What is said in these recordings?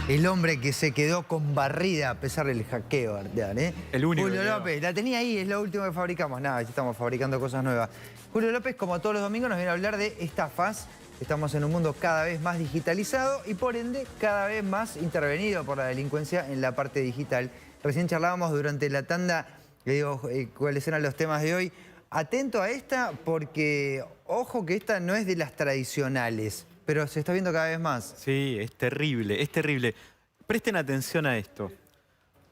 El hombre que se quedó con barrida a pesar del hackeo, Artean, ¿eh? El único. Julio López, la tenía ahí, es lo último que fabricamos. Nada, ya estamos fabricando cosas nuevas. Julio López, como todos los domingos, nos viene a hablar de estafas. Estamos en un mundo cada vez más digitalizado y por ende cada vez más intervenido por la delincuencia en la parte digital. Recién charlábamos durante la tanda, le digo cuáles eran los temas de hoy. Atento a esta porque, ojo que esta no es de las tradicionales, pero se está viendo cada vez más. Sí, es terrible, es terrible. Presten atención a esto.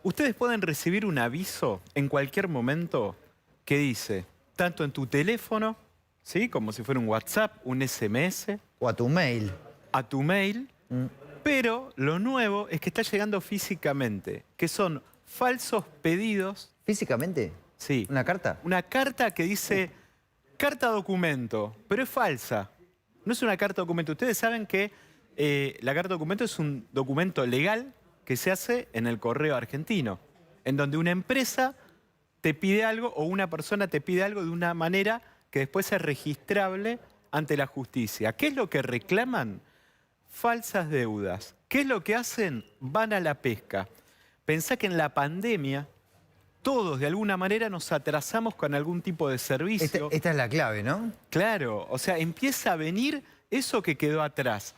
Ustedes pueden recibir un aviso en cualquier momento que dice, tanto en tu teléfono, ¿sí? Como si fuera un WhatsApp, un SMS. O a tu mail. A tu mail. Pero lo nuevo es que está llegando físicamente, que son falsos pedidos. ¿Físicamente? Sí. ¿Una carta? Una carta que dice, carta documento, pero es falsa. No es una carta documento. Ustedes saben que la carta documento es un documento legal que se hace en el correo argentino, en donde una empresa te pide algo o una persona te pide algo de una manera que después es registrable ante la justicia. ¿Qué es lo que reclaman? Falsas deudas. ¿Qué es lo que hacen? Van a la pesca. Pensá que en la pandemia todos de alguna manera nos atrasamos con algún tipo de servicio. Esta es la clave, ¿no? Claro, o sea, empieza a venir eso que quedó atrás.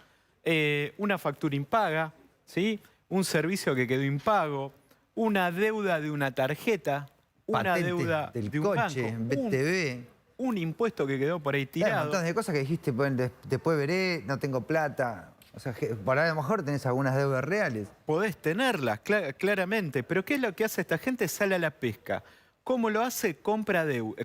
Una factura impaga, ¿sí? Un servicio que quedó impago, una deuda de una tarjeta, una Patente deuda del de un coche, banco, BTV. un impuesto que quedó por ahí Hay un tirado. montón de cosas que dijiste, bueno, después veré, no tengo plata. O sea, por ahí a lo mejor tenés algunas deudas reales. Podés tenerlas, claramente, pero ¿qué es lo que hace esta gente? Sale a la pesca. ¿Cómo lo hace? Compra deuda,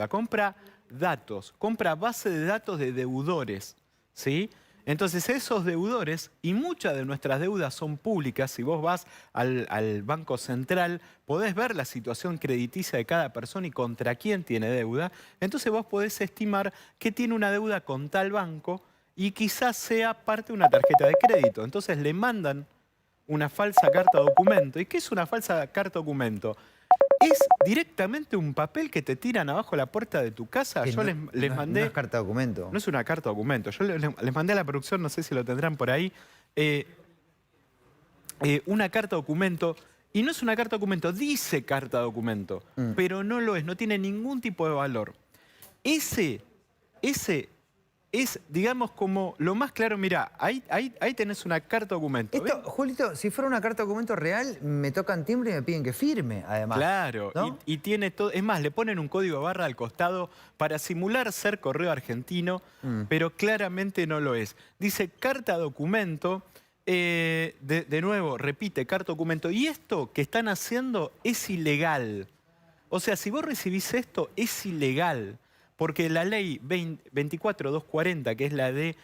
compra datos, compra base de datos de deudores, ¿sí? Entonces esos deudores, y muchas de nuestras deudas son públicas, si vos vas al Banco Central, podés ver la situación crediticia de cada persona y contra quién tiene deuda. Entonces vos podés estimar que tiene una deuda con tal banco y quizás sea parte de una tarjeta de crédito. Entonces le mandan una falsa carta documento. ¿Y qué es una falsa carta documento? Es directamente un papel que te tiran abajo la puerta de tu casa. Yo les mandé... No es carta documento. No es una carta documento. Yo les mandé a la producción, no sé si lo tendrán por ahí, una carta documento. Y no es una carta documento, dice carta documento, pero no lo es, no tiene ningún tipo de valor. Ese es, digamos, como lo más claro. Mirá, ahí tenés una carta documento. Esto, Julito, si fuera una carta documento real, me tocan timbre y me piden que firme, además. Claro, ¿no? y tiene todo. Es más, le ponen un código de barra al costado para simular ser correo argentino, pero claramente no lo es. Dice carta documento, de nuevo, repite, carta documento. Y esto que están haciendo es ilegal. O sea, si vos recibís esto, es ilegal. Porque la ley 24240, que es la de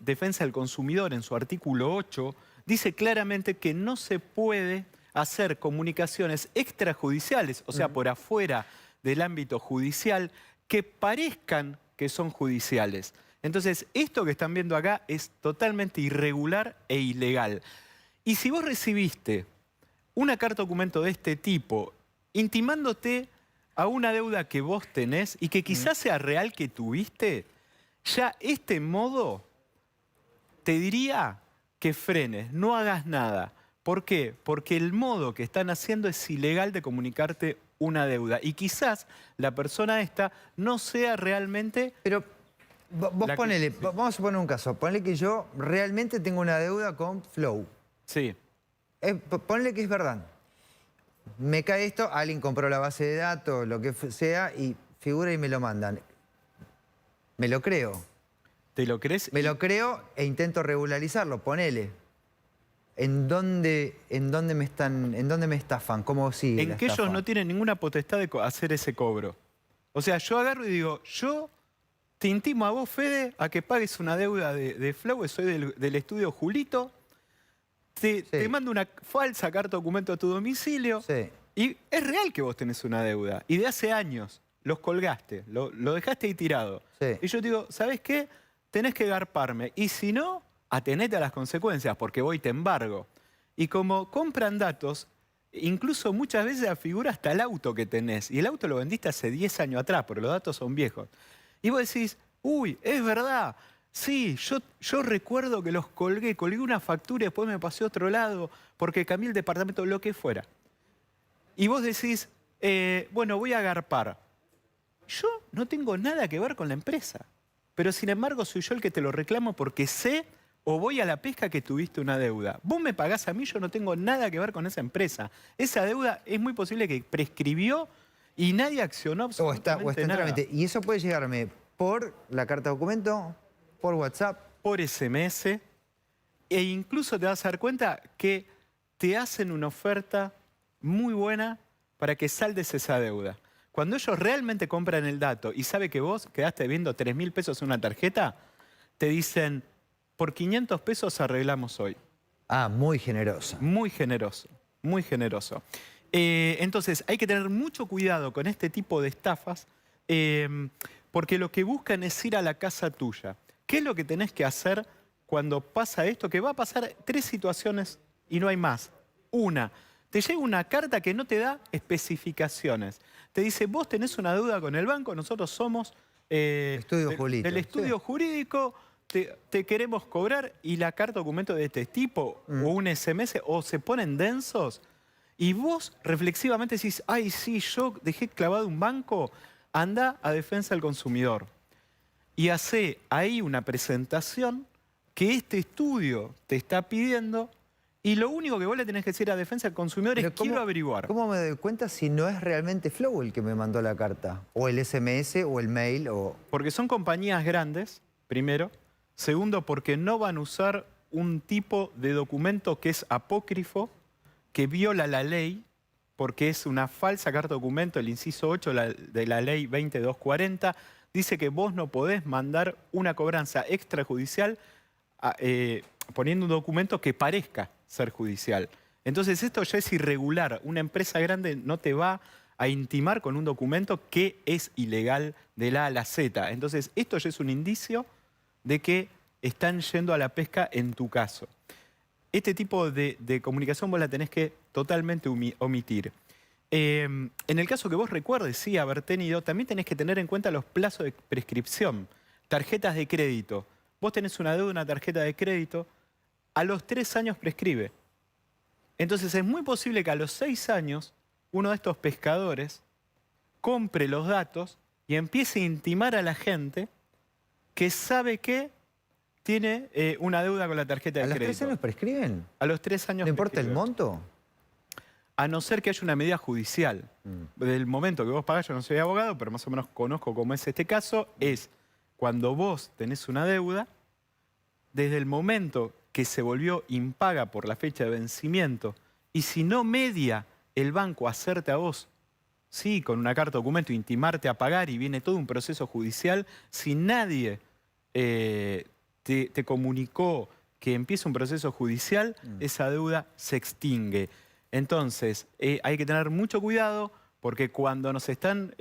defensa del consumidor en su artículo 8, dice claramente que no se puede hacer comunicaciones extrajudiciales, o sea, por afuera del ámbito judicial, que parezcan que son judiciales. Entonces, esto que están viendo acá es totalmente irregular e ilegal. Y si vos recibiste una carta documento de este tipo, intimándote a una deuda que vos tenés y que quizás sea real que tuviste, ya este modo te diría que frenes, no hagas nada. ¿Por qué? Porque el modo que están haciendo es ilegal de comunicarte una deuda. Y quizás la persona esta no sea realmente... Pero vos ponele, vamos a suponer un caso. Ponele que yo realmente tengo una deuda con Flow. Sí. Ponele que es verdad. Me cae esto, alguien compró la base de datos, lo que sea, y figura y me lo mandan. Me lo creo. ¿Te lo crees? Me lo creo e intento regularizarlo, ponele. ¿En dónde me estafan? ¿Cómo sigue En la que estafa? ellos no tienen ninguna potestad de hacer ese cobro. O sea, yo agarro y digo, yo te intimo a vos, Fede, a que pagues una deuda de Flow, soy del estudio Julito, te mando una falsa carta documento a tu domicilio. Sí. Y es real que vos tenés una deuda. Y de hace años los colgaste, lo dejaste ahí tirado. Sí. Y yo te digo, ¿sabés qué? Tenés que garparme. Y si no, atenete a las consecuencias, porque voy y te embargo. Y como compran datos, incluso muchas veces afigura hasta el auto que tenés. Y el auto lo vendiste hace 10 años atrás, porque los datos son viejos. Y vos decís, uy, es verdad. Sí, yo recuerdo que los colgué una factura y después me pasé a otro lado porque cambié el departamento, lo que fuera. Y vos decís, bueno, voy a agarpar. Yo no tengo nada que ver con la empresa, pero sin embargo soy yo el que te lo reclamo porque sé o voy a la pesca que tuviste una deuda. Vos me pagás a mí, yo no tengo nada que ver con esa empresa. Esa deuda es muy posible que prescribió y nadie accionó absolutamente O está en nada. trámite. Y eso puede llegarme por la carta documento, por WhatsApp. Por SMS, e incluso te vas a dar cuenta que te hacen una oferta muy buena para que saldes esa deuda. Cuando ellos realmente compran el dato y saben que vos quedaste debiendo 3.000 pesos en una tarjeta, te dicen, por 500 pesos arreglamos hoy. Ah, muy generoso. Muy generoso, muy generoso. Entonces, hay que tener mucho cuidado con este tipo de estafas porque lo que buscan es ir a la casa tuya. ¿Qué es lo que tenés que hacer cuando pasa esto? Que va a pasar 3 situaciones y no hay más. Una, te llega una carta que no te da especificaciones. Te dice, vos tenés una deuda con el banco, nosotros somos Estudio Julito. del estudio jurídico, te queremos cobrar, y la carta documento de este tipo o un SMS o se ponen densos y vos reflexivamente decís, ay sí, yo dejé clavado un banco, anda a defensa del consumidor. Y hace ahí una presentación que este estudio te está pidiendo y lo único que vos le tenés que decir a defensa del consumidor es quiero averiguar. ¿Cómo me doy cuenta si no es realmente Flow el que me mandó la carta? O el SMS o el mail o... Porque son compañías grandes, primero. Segundo, porque no van a usar un tipo de documento que es apócrifo, que viola la ley, porque es una falsa carta documento, el inciso 8 de la ley 20240, dice que vos no podés mandar una cobranza extrajudicial poniendo un documento que parezca ser judicial. Entonces esto ya es irregular. Una empresa grande no te va a intimar con un documento que es ilegal de la A a la Z. Entonces esto ya es un indicio de que están yendo a la pesca en tu caso. Este tipo de comunicación vos la tenés que totalmente omitir. En el caso que vos recuerdes, sí, haber tenido, también tenés que tener en cuenta los plazos de prescripción. Tarjetas de crédito. Vos tenés una deuda, una tarjeta de crédito, a los 3 años prescribe. Entonces es muy posible que a los 6 años uno de estos pescadores compre los datos y empiece a intimar a la gente que sabe que tiene una deuda con la tarjeta de crédito. ¿A los 3 años prescriben? A los 3 años ¿No importa el prescribe. monto? A no ser que haya una medida judicial. Del momento que vos pagás, yo no soy abogado, pero más o menos conozco cómo es este caso, es cuando vos tenés una deuda, desde el momento que se volvió impaga por la fecha de vencimiento, y si no media el banco hacerte a vos, sí, con una carta documento, intimarte a pagar y viene todo un proceso judicial, si nadie te comunicó que empieza un proceso judicial, esa deuda se extingue. Entonces, hay que tener mucho cuidado porque cuando nos están,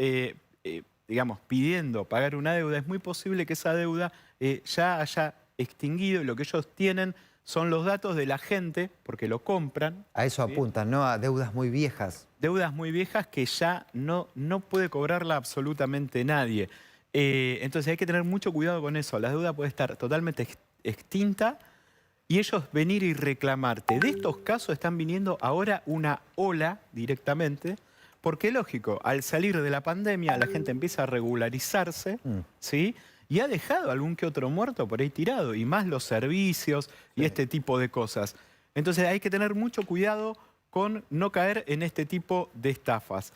digamos, pidiendo pagar una deuda, es muy posible que esa deuda ya haya extinguido y lo que ellos tienen son los datos de la gente, porque lo compran. A eso ¿sí? apuntan, ¿no? A deudas muy viejas. Deudas muy viejas que ya no puede cobrarla absolutamente nadie. Entonces hay que tener mucho cuidado con eso. La deuda puede estar totalmente extinta y ellos venir y reclamarte. De estos casos están viniendo ahora una ola directamente, porque lógico, al salir de la pandemia la gente empieza a regularizarse, ¿sí? Y ha dejado algún que otro muerto por ahí tirado, y más los servicios y este tipo de cosas. Entonces hay que tener mucho cuidado con no caer en este tipo de estafas.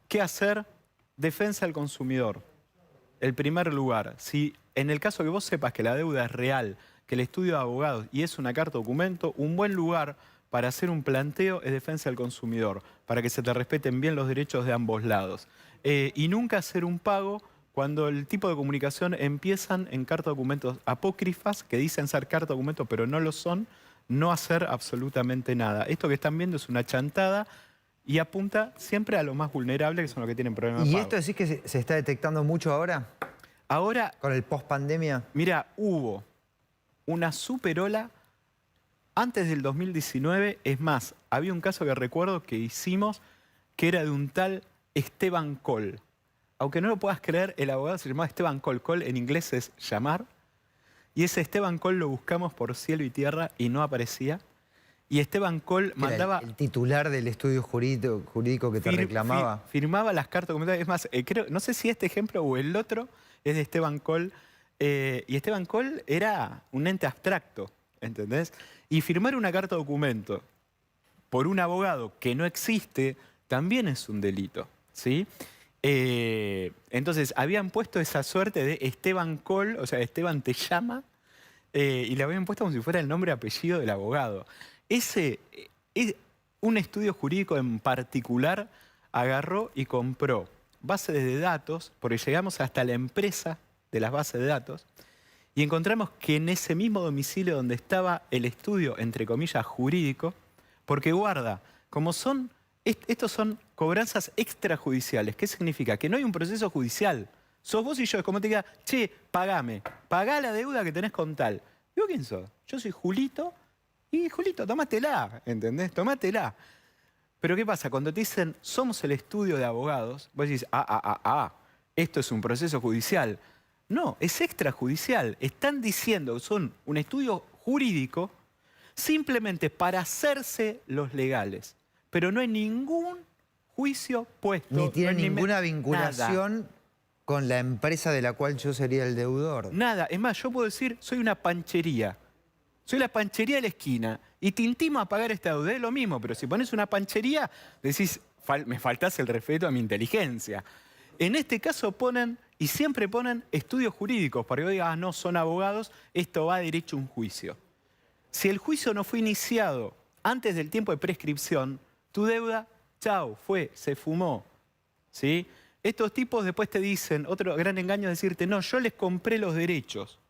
¿Qué hacer? Defensa del consumidor. El primer lugar, si en el caso que vos sepas que la deuda es real, que el estudio de abogados y es una carta documento, un buen lugar para hacer un planteo es defensa del consumidor, para que se te respeten bien los derechos de ambos lados. Y nunca hacer un pago cuando el tipo de comunicación empiezan en carta documentos apócrifas, que dicen ser carta documento pero no lo son, no hacer absolutamente nada. Esto que están viendo es una chantada y apunta siempre a lo más vulnerable, que son los que tienen problemas de ¿Y pago. esto decís que se está detectando mucho ahora? Ahora, ¿Con el post-pandemia? mira, hubo una super ola antes del 2019. Es más, había un caso que recuerdo que hicimos que era de un tal Esteban Cole. Aunque no lo puedas creer, el abogado se llamaba Esteban Cole. Cole en inglés es llamar. Y ese Esteban Coll lo buscamos por cielo y tierra y no aparecía. Y Esteban Coll mandaba... El titular del estudio jurídico que te reclamaba. Firmaba las cartas documentales. Es más, creo, no sé si este ejemplo o el otro es de Esteban Coll. Y Esteban Coll era un ente abstracto, ¿entendés? Y firmar una carta documento por un abogado que no existe también es un delito, ¿sí? Entonces, habían puesto esa suerte de Esteban Coll, o sea, Esteban te llama, y le habían puesto como si fuera el nombre y apellido del abogado. Un estudio jurídico en particular agarró y compró bases de datos, porque llegamos hasta la empresa de las bases de datos, y encontramos que en ese mismo domicilio donde estaba el estudio, entre comillas, jurídico, porque guarda, como son... Estos son cobranzas extrajudiciales. ¿Qué significa? Que no hay un proceso judicial. Sos vos y yo, es como te diga, che, pagame, pagá la deuda que tenés con tal. ¿Y vos quién sos? Yo soy Julito, y Julito, tomátela, ¿entendés? Tomátela. Pero ¿qué pasa? Cuando te dicen, somos el estudio de abogados, vos decís, esto es un proceso judicial. No, es extrajudicial. Están diciendo que son un estudio jurídico simplemente para hacerse los legales. Pero no hay ningún juicio puesto. Ni tiene no hay ninguna vinculación nada. con la empresa de la cual yo sería el deudor. Nada. Es más, yo puedo decir, soy una panchería. Soy la panchería de la esquina y te intimo a pagar esta deuda. Es lo mismo, pero si pones una panchería, decís, me faltás el respeto a mi inteligencia. En este caso ponen, y siempre ponen, estudios jurídicos, para que digan, no, son abogados, esto va derecho a un juicio. Si el juicio no fue iniciado antes del tiempo de prescripción, tu deuda, chao, se fumó, ¿sí? Estos tipos después te dicen, otro gran engaño es decirte, no, yo les compré los derechos.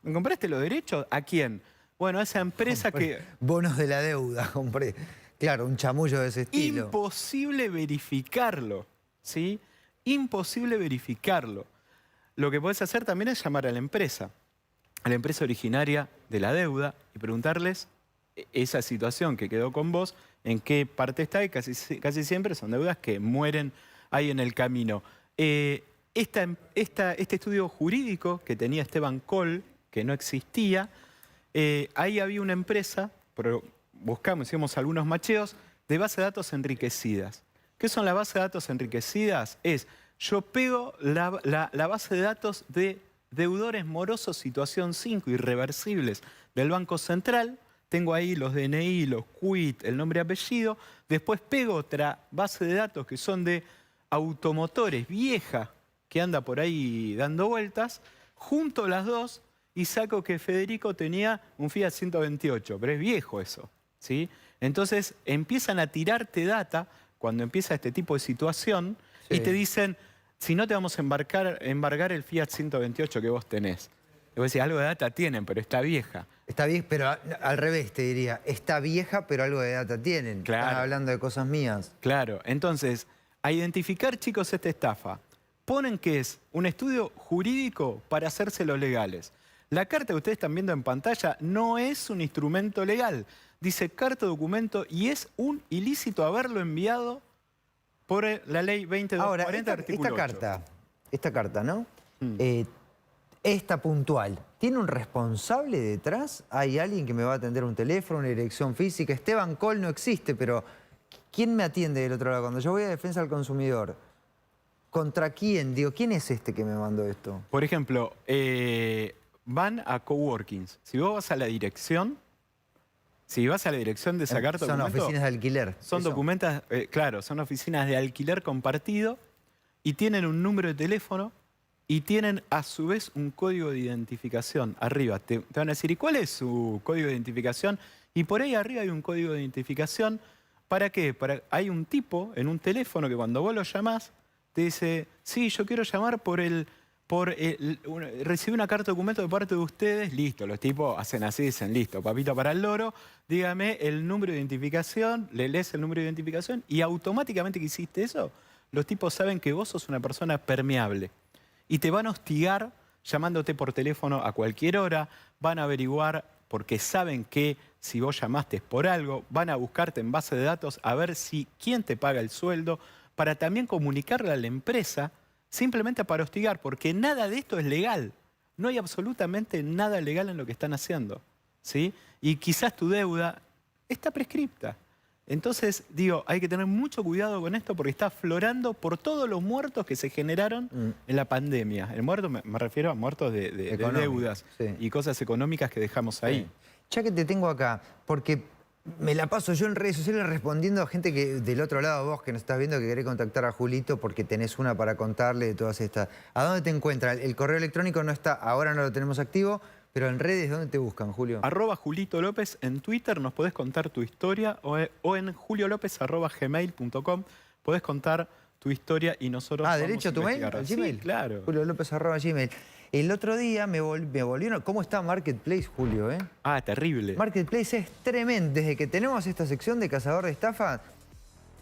¿Me compraste los derechos? ¿A quién? Bueno, a esa empresa que... Bonos de la deuda, compré. Claro, un chamullo de ese estilo. Imposible verificarlo, ¿sí? Imposible verificarlo. Lo que podés hacer también es llamar a la empresa originaria de la deuda y preguntarles esa situación que quedó con vos, en qué parte está, y casi siempre son deudas que mueren ahí en el camino. Este estudio jurídico que tenía Esteban Coll, que no existía, ahí había una empresa, pero hicimos algunos macheos, de bases de datos enriquecidas. ¿Qué son las bases de datos enriquecidas? Yo pego la base de datos de deudores morosos situación 5, irreversibles, del Banco Central. Tengo ahí los DNI, los quit, el nombre y apellido. Después pego otra base de datos que son de automotores vieja, que anda por ahí dando vueltas. Junto las dos y saco que Federico tenía un Fiat 128, pero es viejo eso, ¿sí? Entonces empiezan a tirarte data cuando empieza este tipo de situación, sí, y te dicen, si no te vamos a embargar el Fiat 128 que vos tenés. Y vos decís, algo de data tienen, pero está vieja. Está bien, pero al revés te diría, está vieja, pero algo de data tienen. Claro. Están hablando de cosas mías. Claro, entonces, a identificar, chicos, esta estafa. Ponen que es un estudio jurídico para hacerse los legales. La carta que ustedes están viendo en pantalla no es un instrumento legal. Dice carta documento y es un ilícito haberlo enviado por la ley 2240, Ahora, artículo 8. Esta carta, ¿no? Esta puntual, ¿tiene un responsable detrás? ¿Hay alguien que me va a atender un teléfono, una dirección física? Esteban Coll no existe, pero ¿quién me atiende del otro lado? Cuando yo voy a defensa del consumidor, ¿contra quién? Digo, ¿quién es este que me mandó esto? Por ejemplo, van a coworkings. Si vos vas a la dirección, de sacar Son documentos, oficinas de alquiler. Son documentos, claro, son oficinas de alquiler compartido y tienen un número de teléfono y tienen a su vez un código de identificación arriba. Te van a decir, ¿y cuál es su código de identificación? Y por ahí arriba hay un código de identificación. ¿Para qué? Hay un tipo en un teléfono que cuando vos lo llamás te dice, sí, yo quiero llamar recibí una carta de documento de parte de ustedes, listo, los tipos hacen así, dicen, listo, papito para el loro, dígame el número de identificación, le lees el número de identificación y automáticamente que hiciste eso, los tipos saben que vos sos una persona permeable y te van a hostigar llamándote por teléfono a cualquier hora, van a averiguar porque saben que si vos llamaste es por algo, van a buscarte en base de datos a ver quién te paga el sueldo, para también comunicarle a la empresa, simplemente para hostigar, porque nada de esto es legal. no hay absolutamente nada legal en lo que están haciendo, ¿sí? Y quizás tu deuda está prescripta. Entonces, digo, hay que tener mucho cuidado con esto porque está aflorando por todos los muertos que se generaron en la pandemia. El muerto, me refiero a muertos de deudas y cosas económicas que dejamos ahí. Ya que te tengo acá, porque me la paso yo en redes sociales respondiendo a gente que del otro lado, vos que nos estás viendo, que querés contactar a Julito porque tenés una para contarle de todas estas. ¿A dónde te encuentra? El correo electrónico no está, ahora no lo tenemos activo, pero en redes, ¿dónde te buscan, Julio? @Julito López en Twitter, nos podés contar tu historia o en juliolopez@gmail.com podés contar tu historia y nosotros vamos ¿derecho a tu mail? investigar. ¿Gmail? Sí, claro. juliolopez@gmail. El otro día me volvieron... ¿Cómo está Marketplace, Julio? Terrible. Marketplace es tremendo. Desde que tenemos esta sección de cazador de estafa,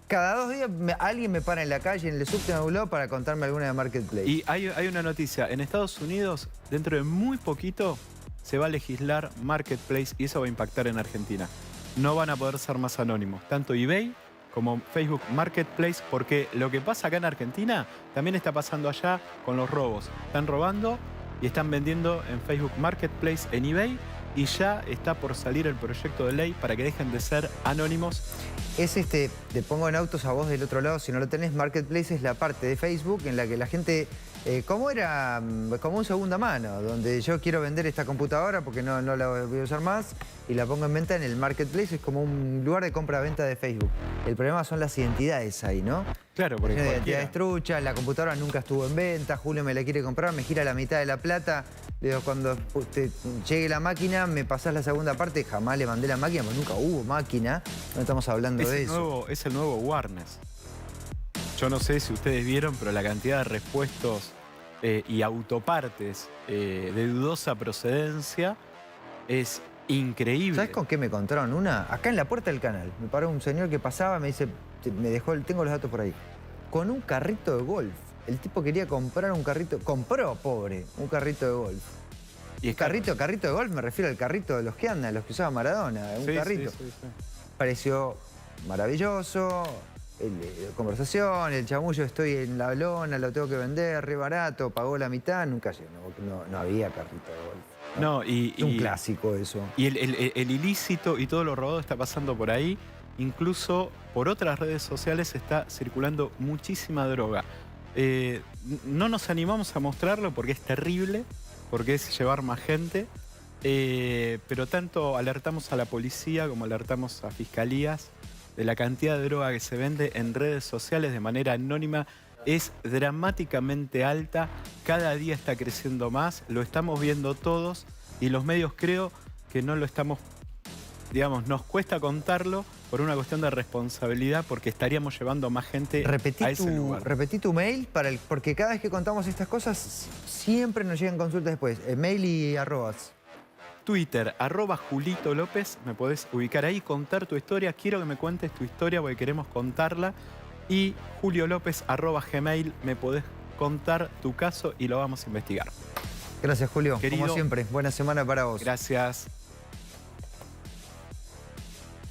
cada 2 días alguien me para en la calle, en el subte, en algún lado, para contarme alguna de Marketplace. Y hay una noticia. En Estados Unidos, dentro de muy poquito, se va a legislar Marketplace y eso va a impactar en Argentina. No van a poder ser más anónimos, tanto eBay como Facebook Marketplace, porque lo que pasa acá en Argentina también está pasando allá con los robos. Están robando y están vendiendo en Facebook Marketplace, en eBay, y ya está por salir el proyecto de ley para que dejen de ser anónimos. Es te pongo en autos a vos del otro lado, si no lo tenés, Marketplace es la parte de Facebook en la que la gente, como era, como un segunda mano, donde yo quiero vender esta computadora porque no la voy a usar más y la pongo en venta en el Marketplace, es como un lugar de compra-venta de Facebook. El problema son las identidades ahí, ¿no? Claro, porque la identidad es trucha, la computadora nunca estuvo en venta, Julio me la quiere comprar, me gira la mitad de la plata. Le digo, cuando llegue la máquina, me pasás la segunda parte. Jamás le mandé la máquina, porque nunca hubo máquina. No estamos hablando de eso. Es el nuevo Warnes. Yo no sé si ustedes vieron, pero la cantidad de repuestos y autopartes de dudosa procedencia es increíble. ¿Sabes con qué me contaron una? Acá en la puerta del canal. Me paró un señor que pasaba, me dice, me dejó, tengo los datos por ahí. Con un carrito de golf. El tipo quería comprar un carrito, compró, pobre, un carrito de golf. ¿Y carrito de golf? Me refiero al carrito de los que andan, los que usaba Maradona, un carrito. Sí. Pareció maravilloso, conversación, el chamullo, estoy en la lona, lo tengo que vender, re barato, pagó la mitad, nunca llegó, no había carrito de golf. No, un clásico eso. Y el ilícito y todo lo robado está pasando por ahí. Incluso por otras redes sociales está circulando muchísima droga. No nos animamos a mostrarlo porque es terrible, porque es llevar más gente, pero tanto alertamos a la policía como alertamos a fiscalías de la cantidad de droga que se vende en redes sociales de manera anónima. Es dramáticamente alta, cada día está creciendo más, lo estamos viendo todos y los medios creo que no lo estamos, digamos, nos cuesta contarlo por una cuestión de responsabilidad porque estaríamos llevando más gente a ese lugar. Repetí tu mail, porque cada vez que contamos estas cosas siempre nos llegan consultas después. Mail y arrobas. Twitter, @Julito López, me podés ubicar ahí, contar tu historia. Quiero que me cuentes tu historia porque queremos contarla. Y juliolopez@gmail, me podés contar tu caso y lo vamos a investigar. Gracias, Julio. Querido, como siempre, buena semana para vos. Gracias.